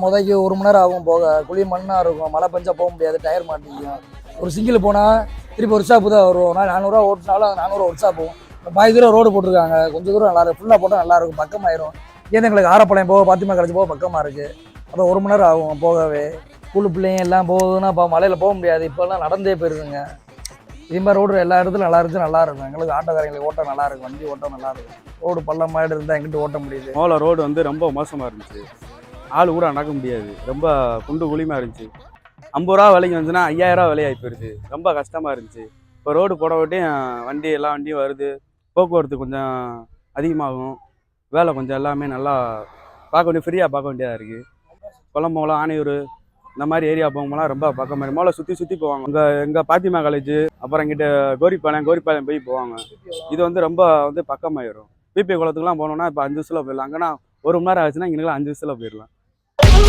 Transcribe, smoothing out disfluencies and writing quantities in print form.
முதக்கு 1 மணி நேரம் ஆகும் போக. குழி மண்ணாக இருக்கும், மழை பெஞ்சா போக முடியாது, டயர் மாட்டிக்கும். ஒரு சிங்கிள் போனால் திருப்பி ஒர்க் ஷாப்பு தான் வரும். நான் 400 ஓட்டினாலும் 400 ஒர்க் ஷாப் போகும். இப்போ பாதி தூரம் ரோடு போட்டிருக்காங்க, கொஞ்சம் தூரம் நல்லா இருக்கும். ஃபுல்லாக போட்டால் நல்லாயிருக்கும், பக்கமாயிரும். இங்கேருந்து எங்களுக்கு ஆரப்பாளையம் போக, பாத்திமா கரைச்சி போக பக்கமாக இருக்குது. அப்போ 1 மணி நேரம் ஆகும் போகவே. ஸ்கூலு பிள்ளைங்க எல்லாம் போகுதுன்னா இப்போ மழையில் போக முடியாது, இப்போல்லாம் நடந்தே போயிருதுங்க. இதே மாதிரி ரோடு எல்லா இடத்துலையும் நல்லா இருந்துச்சு, நல்லா இருக்கும். எங்களுக்கு ஆட்டோக்காரங்களுக்கு ஓட்ட நல்லா இருக்கும், வண்டி ஓட்ட நல்லா இருக்கும். ரோடு பள்ளமாயிடு இருந்தால் எங்கிட்ட ஓட்ட முடியுது. மோல ரோடு வந்து ரொம்ப மோசமாக இருந்துச்சு, ஆள் கூட நடக்க முடியாது, ரொம்ப குண்டு குழிமா இருந்துச்சு. 50 ரூபா விலைக்கு வந்துச்சுன்னா 5000 ரூபா விலையாகி போயிடுச்சு, ரொம்ப கஷ்டமாக இருந்துச்சு. இப்போ ரோடு போட விட்டியும் எல்லா வண்டியும் வருது, போக்குவரத்து கொஞ்சம் அதிகமாகும், வேலை கொஞ்சம் எல்லாமே நல்லா பார்க்க வேண்டிய ஃப்ரீயாக பார்க்க வேண்டியதாக இருக்குது. கொல்லம்பலம், ஆணையூர் இந்த மாதிரி ஏரியா போகும்போலாம் ரொம்ப பக்கம் மாதிரி மோளை சுற்றி போவாங்க. எங்கள் பாத்திமா காலேஜ், அப்புறம் இங்கிட்ட கோரிப்பாளையம் போய் போவாங்க. இது வந்து ரொம்ப பக்கமாயிரும். பிபி குளத்துக்குலாம் போனோம்னா இப்போ 5 நிமிஷத்தில் போயிடலாம். அங்கன்னா 1 மணி நேரம் ஆச்சுன்னா இங்கெல்லாம் 5 நிமிஷத்தில் போயிடலாம்.